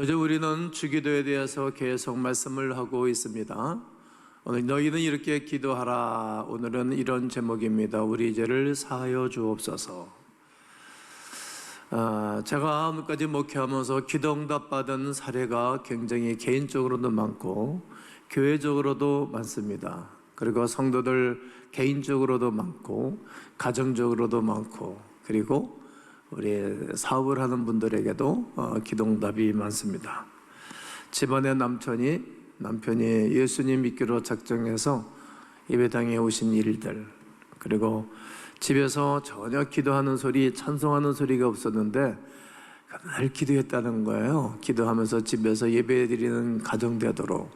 요즘 우리는 주기도에 대해서 계속 말씀을 하고 있습니다. 오늘 너희는 이렇게 기도하라. 오늘은 이런 제목입니다. 우리 죄를 사하여 주옵소서. 제가 오늘까지 목회하면서 기도응답 받은 사례가 굉장히 개인적으로도 많고 교회적으로도 많습니다. 그리고 성도들 개인적으로도 많고 가정적으로도 많고, 그리고 우리 사업을 하는 분들에게도 기도응답이 많습니다. 집안의 남편이 예수님 믿기로 작정해서 예배당에 오신 일들, 그리고 집에서 전혀 기도하는 소리, 찬송하는 소리가 없었는데 늘 기도했다는 거예요. 기도하면서 집에서 예배드리는 가정 되도록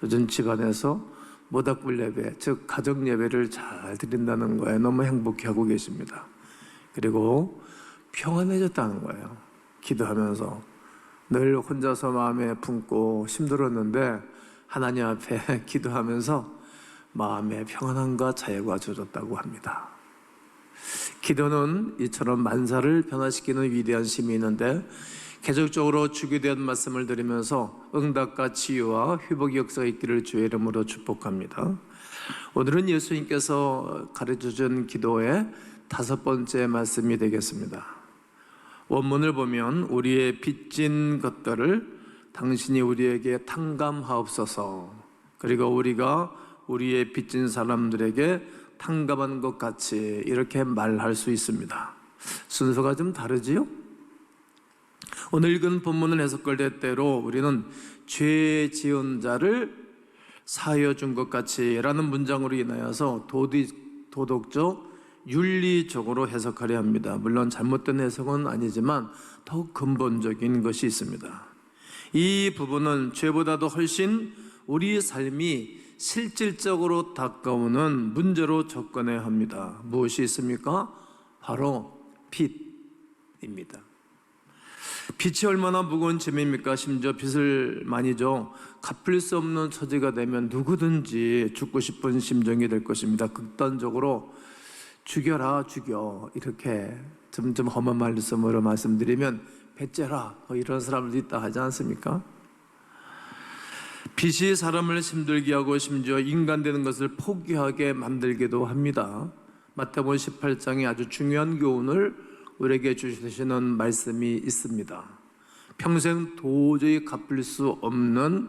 요즘 집안에서 모닥불 예배, 즉 가정 예배를 잘 드린다는 거예요. 너무 행복해하고 계십니다. 그리고 평안해졌다는 거예요. 기도하면서 늘 혼자서 마음에 품고 힘들었는데 하나님 앞에 기도하면서 마음의 평안함과 자유가 주어졌다고 합니다. 기도는 이처럼 만사를 변화시키는 위대한 힘이 있는데, 계속적으로 주기도의 말씀을 드리면서 응답과 치유와 회복의 역사가 있기를 주의 이름으로 축복합니다. 오늘은 예수님께서 가르쳐준 기도의 5번째 말씀이 되겠습니다. 원문을 보면 우리의 빚진 것들을 당신이 우리에게 탕감하옵소서, 그리고 우리가 우리의 빚진 사람들에게 탕감한 것 같이, 이렇게 말할 수 있습니다. 순서가 좀 다르지요? 오늘 읽은 본문을 해석할 때때로 우리는 죄 지은 자를 사하여 준 것 같이 라는 문장으로 인하여서 도덕적, 윤리적으로 해석하려 합니다. 물론 잘못된 해석은 아니지만 더욱 근본적인 것이 있습니다. 이 부분은 죄보다도 훨씬 우리 삶이 실질적으로 다가오는 문제로 접근해야 합니다. 무엇이 있습니까? 바로 빚입니다. 빚이 얼마나 무거운 짐입니까? 심지어 빚을 많이 져 갚을 수 없는 처지가 되면 누구든지 죽고 싶은 심정이 될 것입니다. 극단적으로 죽여라, 죽여, 이렇게 좀 험한 말씀으로 말씀드리면 배째라, 이런 사람들도 있다 하지 않습니까? 빚이 사람을 힘들게 하고 심지어 인간 되는 것을 포기하게 만들기도 합니다. 마태복음 18장에 아주 중요한 교훈을 우리에게 주시는 말씀이 있습니다. 평생 도저히 갚을 수 없는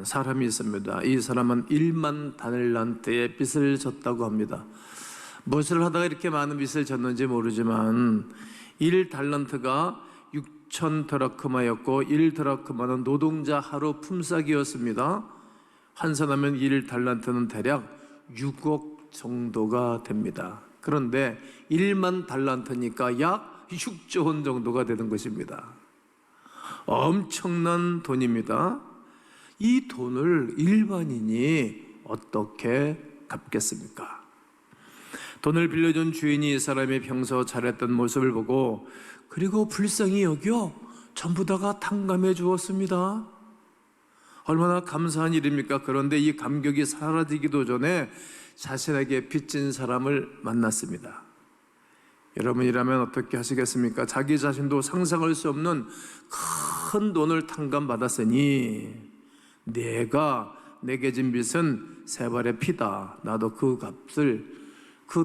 사람이 있습니다. 이 사람은 1만 다날란트의 빚을 졌다고 합니다. 무엇을 하다가 이렇게 많은 빚을 졌는지 모르지만 1달란트가 6,000드라크마였고 1드라크마는 노동자 하루 품삯이었습니다. 환산하면 1달란트는 대략 6억 정도가 됩니다. 그런데 1만 달란트니까 약 6조 원 정도가 되는 것입니다. 엄청난 돈입니다. 이 돈을 일반인이 어떻게 갚겠습니까? 돈을 빌려준 주인이 이 사람이 평소 잘했던 모습을 보고 그리고 불쌍히 여겨 전부 다가 탕감해 주었습니다. 얼마나 감사한 일입니까? 그런데 이 감격이 사라지기도 전에 자신에게 빚진 사람을 만났습니다. 여러분이라면 어떻게 하시겠습니까? 자기 자신도 상상할 수 없는 큰 돈을 탕감받았으니 내가 내게 진 빚은 세 발의 피다. 나도 그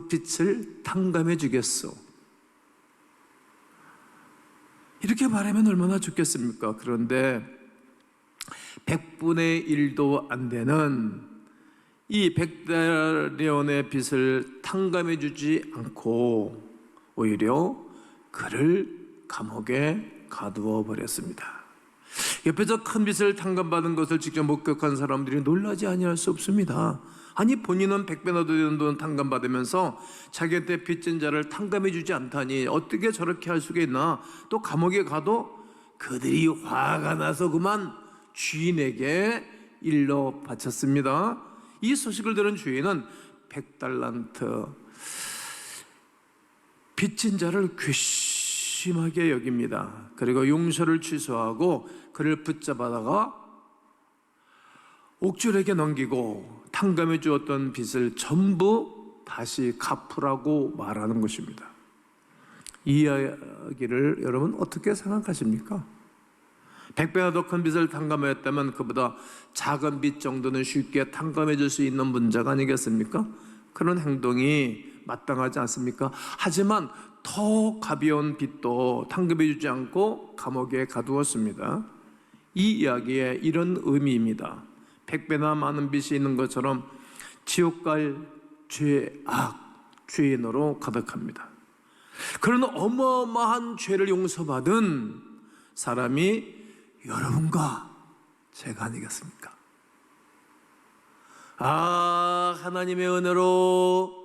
빚을 탕감해 주겠소. 이렇게 말하면 얼마나 좋겠습니까? 그런데 100분의 1도 안 되는 이 100달러의 빚을 탕감해 주지 않고 오히려 그를 감옥에 가두어 버렸습니다. 옆에서 큰 빚을 탕감받은 것을 직접 목격한 사람들이 놀라지 아니할 수 없습니다. 아니, 본인은 100배나 되는 돈 탕감받으면서 자기한테 빚진 자를 탕감해 주지 않다니 어떻게 저렇게 할 수가 있나. 또 감옥에 가도 그들이 화가 나서 그만 주인에게 일러 바쳤습니다. 이 소식을 들은 주인은 100달란트 빚진 자를 괘씸하게 여깁니다. 그리고 용서를 취소하고 그를 붙잡아다가 옥졸에게 넘기고 탕감해 주었던 빚을 전부 다시 갚으라고 말하는 것입니다. 이 이야기를 여러분 어떻게 생각하십니까? 100배나 더 큰 빚을 탕감하였다면 그보다 작은 빚 정도는 쉽게 탕감해 줄 수 있는 문제가 아니겠습니까? 그런 행동이 마땅하지 않습니까? 하지만 더 가벼운 빚도 탕감해 주지 않고 감옥에 가두었습니다. 이 이야기에 이런 의미입니다. 100배나 많은 빚이 있는 것처럼 지옥 갈 죄인으로 가득합니다. 그런 어마어마한 죄를 용서받은 사람이 여러분과 제가 아니겠습니까? 하나님의 은혜로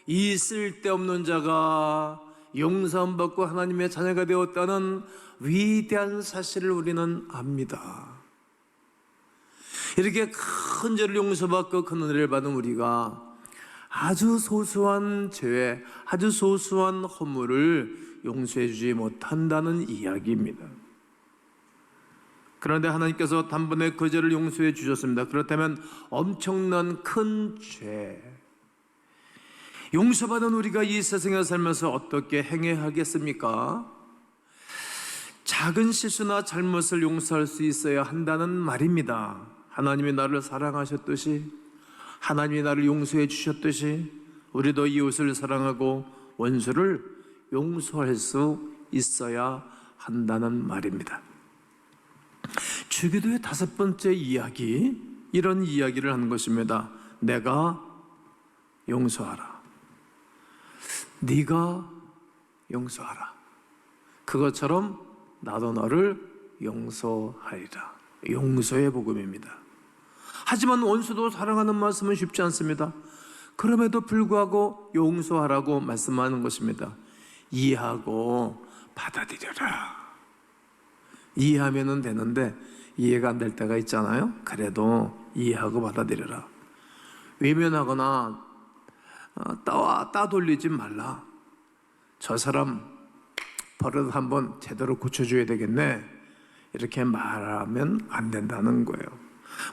이 쓸데없는 자가 용서받고 하나님의 자녀가 되었다는 위대한 사실을 우리는 압니다. 이렇게 큰 죄를 용서받고 큰 은혜를 받은 우리가 아주 소소한 죄, 아주 소소한 허물을 용서해 주지 못한다는 이야기입니다. 그런데 하나님께서 단번에 그 죄를 용서해 주셨습니다. 그렇다면 엄청난 큰 죄, 용서받은 우리가 이 세상에 살면서 어떻게 행해야 하겠습니까? 작은 실수나 잘못을 용서할 수 있어야 한다는 말입니다. 하나님이 나를 사랑하셨듯이, 하나님이 나를 용서해 주셨듯이 우리도 이웃을 사랑하고 원수를 용서할 수 있어야 한다는 말입니다. 주기도의 5번째 이야기, 이런 이야기를 하는 것입니다. 내가 용서하라. 네가 용서하라. 그것처럼 나도 너를 용서하리라. 용서의 복음입니다. 하지만 원수도 사랑하는 말씀은 쉽지 않습니다. 그럼에도 불구하고 용서하라고 말씀하는 것입니다. 이해하고 받아들여라. 이해하면 되는데 이해가 안 될 때가 있잖아요. 그래도 이해하고 받아들여라. 외면하거나 따돌리지 말라. 저 사람 버릇 한번 제대로 고쳐줘야 되겠네, 이렇게 말하면 안 된다는 거예요.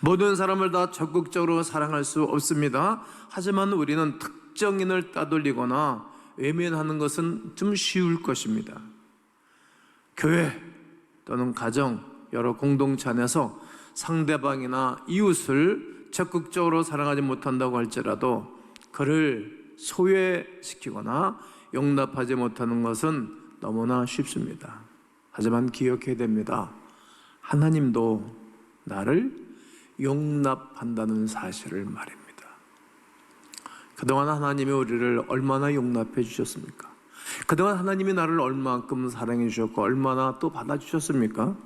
모든 사람을 다 적극적으로 사랑할 수 없습니다. 하지만 우리는 특정인을 따돌리거나 외면하는 것은 좀 쉬울 것입니다. 교회 또는 가정, 여러 공동체 안에서 상대방이나 이웃을 적극적으로 사랑하지 못한다고 할지라도 그를 소외시키거나 용납하지 못하는 것은 너무나 쉽습니다. 하지만 기억해야 됩니다. 하나님도 나를 용납한다는 사실을 말입니다. 그동안 하나님이 우리를 얼마나 용납해 주셨습니까? 그동안 하나님이 나를 얼마만큼 사랑해 주셨고 얼마나 또 받아주셨습니까?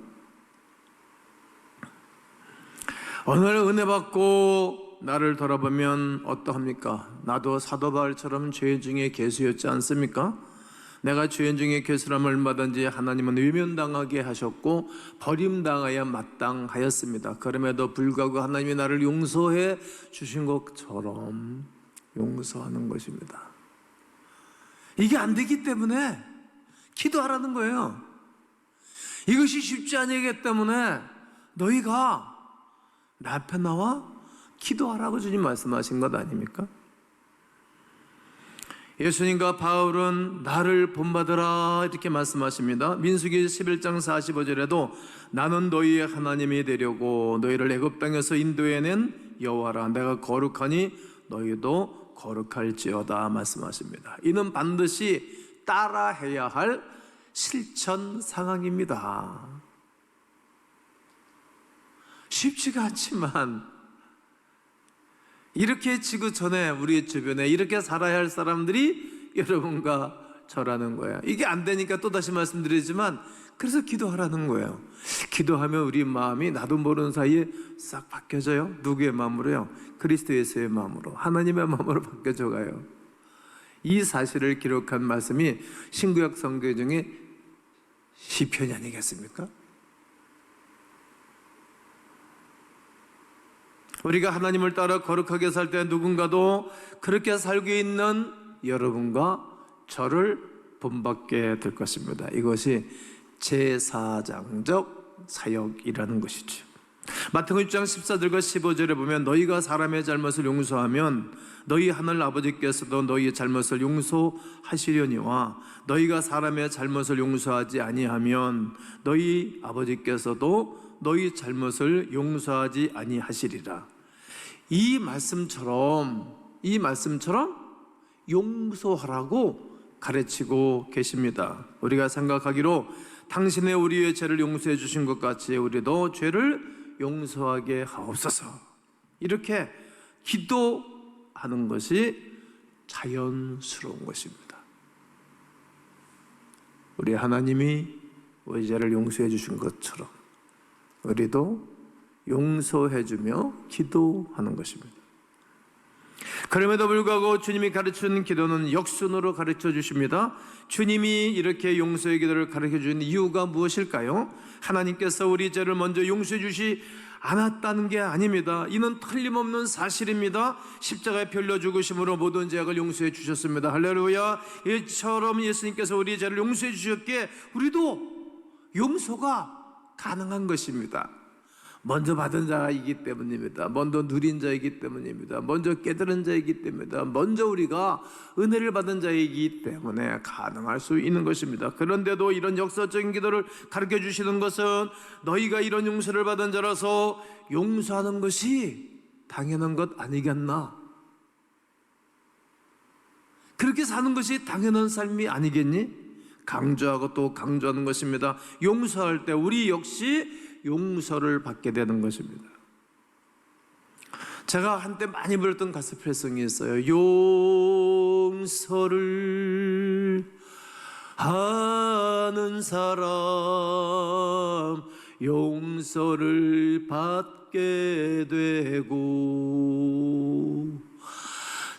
오늘 은혜 받고 나를 돌아보면 어떠합니까? 나도 사도 바울처럼 죄 중에 괴수였지 않습니까? 내가 죄인 중에 괴수라면 얼마든지 하나님은 외면당하게 하셨고 버림당하여 마땅하였습니다. 그럼에도 불구하고 하나님이 나를 용서해 주신 것처럼 용서하는 것입니다. 이게 안 되기 때문에 기도하라는 거예요. 이것이 쉽지 않기 때문에 너희가 내 앞에 나와 기도하라고 주님 말씀하신 것 아닙니까? 예수님과 바울은 나를 본받으라 이렇게 말씀하십니다. 민수기 11장 45절에도 나는 너희의 하나님이 되려고 너희를 애굽 땅에서 인도해낸 여호와라. 내가 거룩하니 너희도 거룩할지어다 말씀하십니다. 이는 반드시 따라해야 할 실천 상황입니다. 쉽지가 않지만 이렇게 지구촌에 우리 주변에 이렇게 살아야 할 사람들이 여러분과 저라는 거예요. 이게 안 되니까 또다시 말씀드리지만 그래서 기도하라는 거예요. 기도하면 우리 마음이 나도 모르는 사이에 싹 바뀌어져요. 누구의 마음으로요? 그리스도 예수의 마음으로, 하나님의 마음으로 바뀌어져 가요. 이 사실을 기록한 말씀이 신구약 성경 중에 시편이 아니겠습니까? 우리가 하나님을 따라 거룩하게 살 때 누군가도 그렇게 살고 있는 여러분과 저를 본받게 될 것입니다. 이것이 제사장적 사역이라는 것이죠. 마태복음 6장 14절과 15절에 보면 너희가 사람의 잘못을 용서하면 너희 하늘 아버지께서도 너희의 잘못을 용서하시려니와 너희가 사람의 잘못을 용서하지 아니하면 너희 아버지께서도 너희 잘못을 용서하지 아니하시리라. 이 말씀처럼 용서하라고 가르치고 계십니다. 우리가 생각하기로 당신의 우리의 죄를 용서해 주신 것 같이 우리도 죄를 용서하게 하옵소서, 이렇게 기도하는 것이 자연스러운 것입니다. 우리 하나님이 우리 죄를 용서해 주신 것처럼 우리도 용서해 주며 기도하는 것입니다. 그럼에도 불구하고 주님이 가르치는 기도는 역순으로 가르쳐 주십니다. 주님이 이렇게 용서의 기도를 가르쳐 주는 이유가 무엇일까요? 하나님께서 우리 죄를 먼저 용서해 주시 않았다는 게 아닙니다. 이는 틀림없는 사실입니다. 십자가에 별려 죽으심으로 모든 죄악을 용서해 주셨습니다. 할렐루야. 이처럼 예수님께서 우리 죄를 용서해 주셨기에 우리도 용서가 가능한 것입니다. 먼저 받은 자이기 때문입니다. 먼저 누린 자이기 때문입니다. 먼저 깨달은 자이기 때문입니다. 먼저 우리가 은혜를 받은 자이기 때문에 가능할 수 있는 것입니다. 그런데도 이런 역사적인 기도를 가르쳐 주시는 것은 너희가 이런 용서를 받은 자라서 용서하는 것이 당연한 것 아니겠나? 그렇게 사는 것이 당연한 삶이 아니겠니? 강조하고 또 강조하는 것입니다. 용서할 때 우리 역시 용서를 받게 되는 것입니다. 제가 한때 많이 불렀던 가스펠성이 있어요. 용서를 하는 사람 용서를 받게 되고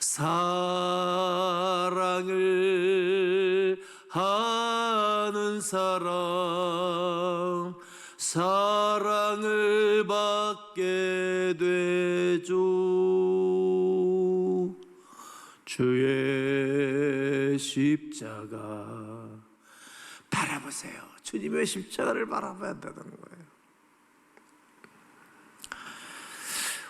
사랑을 하는 사람 사랑을 받게 되죠. 주의 십자가 바라보세요. 주님의 십자가를 바라봐야 되는 거예요.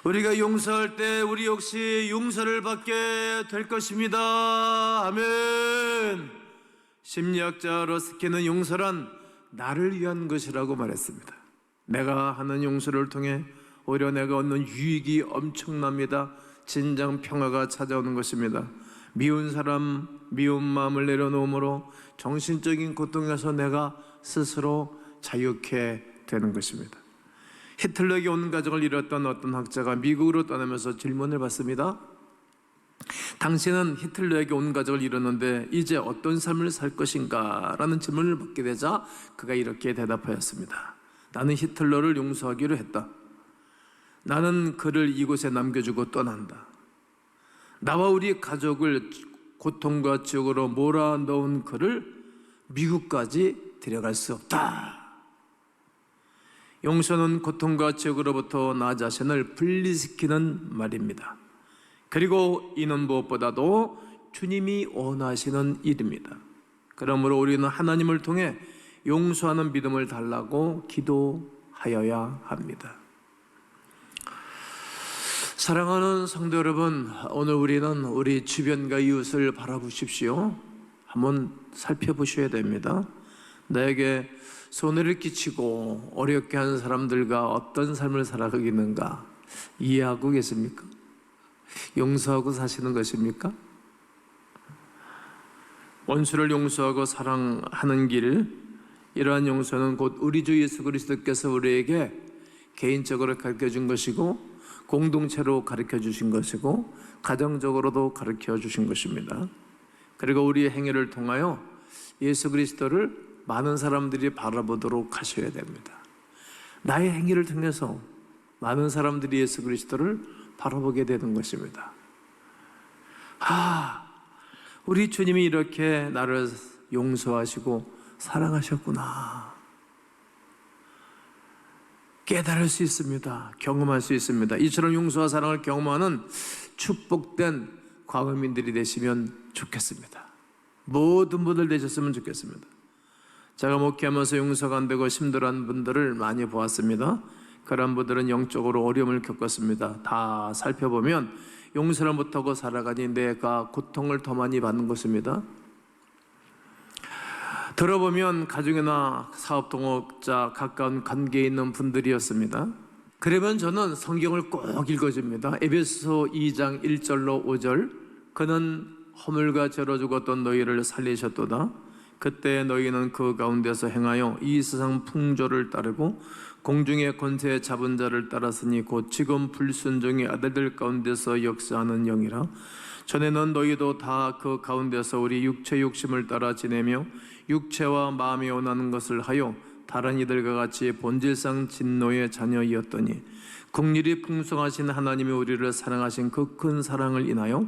우리가 용서할 때 우리 역시 용서를 받게 될 것입니다. 아멘. 심리학자 러스키는 용서란 나를 위한 것이라고 말했습니다. 내가 하는 용서를 통해 오히려 내가 얻는 유익이 엄청납니다. 진정 평화가 찾아오는 것입니다. 미운 사람 미운 마음을 내려놓음으로 정신적인 고통에서 내가 스스로 자유케 되는 것입니다. 히틀러에게 온 가족을 잃었던 어떤 학자가 미국으로 떠나면서 질문을 받습니다. 당신은 히틀러에게 온 가족을 잃었는데 이제 어떤 삶을 살 것인가? 라는 질문을 받게 되자 그가 이렇게 대답하였습니다. 나는 히틀러를 용서하기로 했다. 나는 그를 이곳에 남겨주고 떠난다. 나와 우리 가족을 고통과 지옥으로 몰아넣은 그를 미국까지 데려갈 수 없다. 용서는 고통과 지옥으로부터 나 자신을 분리시키는 말입니다. 그리고 이는 무엇보다도 주님이 원하시는 일입니다. 그러므로 우리는 하나님을 통해 용서하는 믿음을 달라고 기도하여야 합니다. 사랑하는 성도 여러분, 오늘 우리는 우리 주변과 이웃을 바라보십시오. 한번 살펴보셔야 됩니다. 나에게 손해를 끼치고 어렵게 하는 사람들과 어떤 삶을 살아가고 있는가 이해하고 계십니까? 용서하고 사시는 것입니까? 원수를 용서하고 사랑하는 길, 이러한 용서는 곧 우리 주 예수 그리스도께서 우리에게 개인적으로 가르쳐 준 것이고 공동체로 가르쳐 주신 것이고 가정적으로도 가르쳐 주신 것입니다. 그리고 우리의 행위를 통하여 예수 그리스도를 많은 사람들이 바라보도록 하셔야 됩니다. 나의 행위를 통해서 많은 사람들이 예수 그리스도를 바라보게 되는 것입니다. 우리 주님이 이렇게 나를 용서하시고 사랑하셨구나 깨달을 수 있습니다. 경험할 수 있습니다. 이처럼 용서와 사랑을 경험하는 축복된 광화민들이 되시면 좋겠습니다. 모든 분들 되셨으면 좋겠습니다. 제가 목회하면서 용서가 안 되고 힘들어하는 분들을 많이 보았습니다. 그런 분들은 영적으로 어려움을 겪었습니다. 다 살펴보면 용서를 못하고 살아가니 내가 고통을 더 많이 받는 것입니다. 들어보면 가족이나 사업 동업자, 가까운 관계에 있는 분들이었습니다. 그러면 저는 성경을 꼭 읽어줍니다. 에베소서 2장 1절로 5절. 그는 허물과 죄로 죽었던 너희를 살리셨도다. 그때 너희는 그 가운데서 행하여 이 세상 풍조를 따르고 공중의 권세 잡은 자를 따랐으니 곧 지금 불순종의 아들들 가운데서 역사하는 영이라. 전에는 너희도 다 그 가운데서 우리 육체 욕심을 따라 지내며 육체와 마음이 원하는 것을 하여 다른 이들과 같이 본질상 진노의 자녀이었더니 긍휼이 풍성하신 하나님이 우리를 사랑하신 그 큰 사랑을 인하여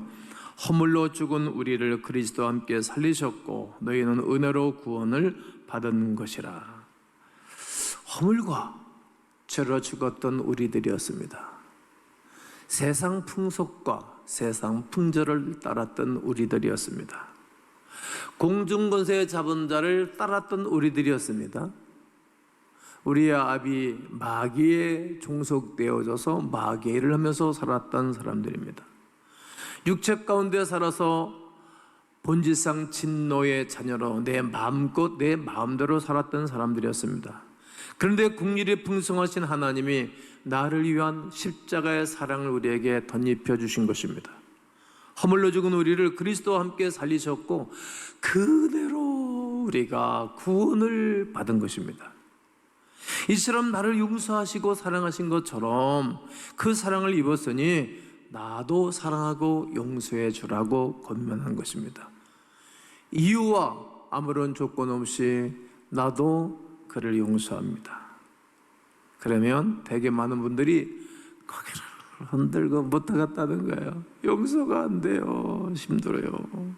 허물로 죽은 우리를 그리스도와 함께 살리셨고 너희는 은혜로 구원을 받은 것이라. 허물과 죄로 죽었던 우리들이었습니다. 세상 풍속과 세상 풍조를 따랐던 우리들이었습니다. 공중권세 잡은 자를 따랐던 우리들이었습니다. 우리의 아비 마귀에 종속되어져서 마귀의 일을 하면서 살았던 사람들입니다. 육체 가운데 살아서 본질상 진노의 자녀로 내 마음껏 내 마음대로 살았던 사람들이었습니다. 그런데 긍휼이 풍성하신 하나님이 나를 위한 십자가의 사랑을 우리에게 덧입혀 주신 것입니다. 허물로 죽은 우리를 그리스도와 함께 살리셨고 그대로 우리가 구원을 받은 것입니다. 이처럼 나를 용서하시고 사랑하신 것처럼 그 사랑을 입었으니 나도 사랑하고 용서해 주라고 권면한 것입니다. 이유와 아무런 조건 없이 나도 그를 용서합니다. 그러면 되게 많은 분들이 고개를 흔들고 못 하겠다는 거예요. 용서가 안 돼요. 힘들어요.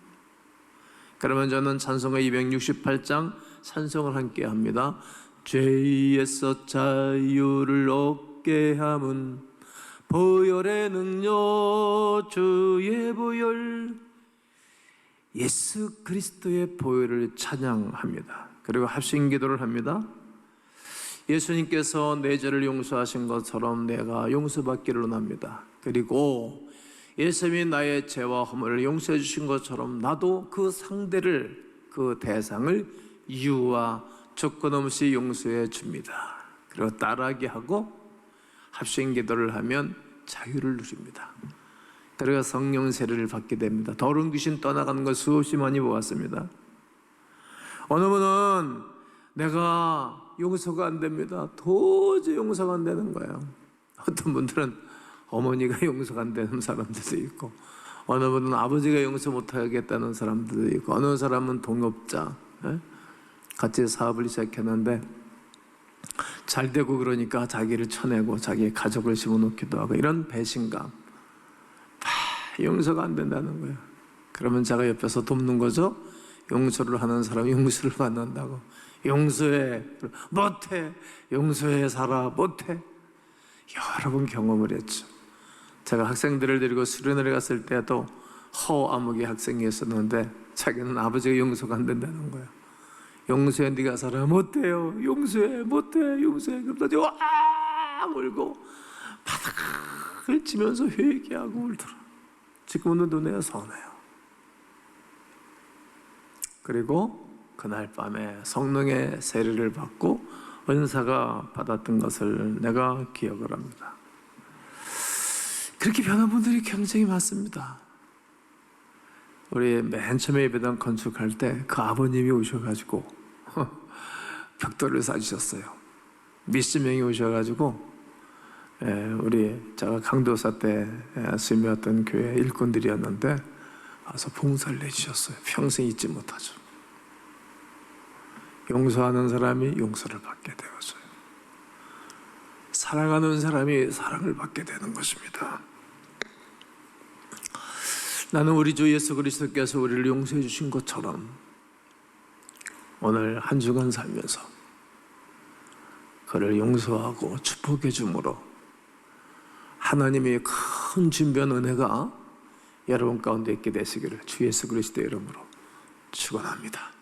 그러면 저는 찬송가 268장 찬송을 함께 합니다. 죄에서 자유를 얻게 함은 보혈의 능력 주의 보혈 예수 그리스도의 보혈을 찬양합니다. 그리고 합심 기도를 합니다. 예수님께서 내 죄를 용서하신 것처럼 내가 용서받기를 원합니다. 그리고 예수님이 나의 죄와 허물을 용서해 주신 것처럼 나도 그 상대를 그 대상을 이유와 조건 없이 용서해 줍니다. 그리고 따라하게 하고 합심 기도를 하면 자유를 누립니다. 그리고 성령 세례를 받게 됩니다. 더러운 귀신 떠나가는 걸 수없이 많이 보았습니다. 어느 분은 내가 용서가 안 됩니다. 도저히 용서가 안 되는 거예요. 어떤 분들은 어머니가 용서가 안 되는 사람들도 있고 어느 분은 아버지가 용서 못하겠다는 사람들도 있고 어느 사람은 동업자 같이 사업을 시작했는데 잘 되고 그러니까 자기를 쳐내고 자기의 가족을 집어넣기도 하고 이런 배신감 용서가 안 된다는 거예요. 그러면 제가 옆에서 돕는 거죠. 용서를 하는 사람이 용서를 받는다고. 용서해 못해 용서해 살아 못해 여러 번 경험을 했죠. 제가 학생들을 데리고 수련회를 갔을 때도 허아무개 학생이었었는데 자기는 아버지가 용서가 안 된다는 거예요. 용서해 네가 살아 못해요 용서해 못해 용서해 그러더니 와 울고 바닥을 치면서 회개하고 울더라. 지금은 눈에 선해요. 그리고 그날 밤에 성령의 세례를 받고 은사가 받았던 것을 내가 기억을 합니다. 그렇게 변한 분들이 굉장히 많습니다. 우리 맨 처음에 예배당 건축할 때 그 아버님이 오셔가지고 벽돌을 싸주셨어요. 몇십 명이 오셔가지고 우리 제가 강도사 때 수임이었던 교회 일꾼들이었는데 와서 봉사를 내주셨어요. 평생 잊지 못하죠. 용서하는 사람이 용서를 받게 되었어요. 사랑하는 사람이 사랑을 받게 되는 것입니다. 나는 우리 주 예수 그리스도께서 우리를 용서해 주신 것처럼 오늘 한 주간 살면서 그를 용서하고 축복해 줌으로 하나님의 큰 준비한 은혜가 여러분 가운데 있게 되시기를 주 예수 그리스도의 이름으로 축원합니다.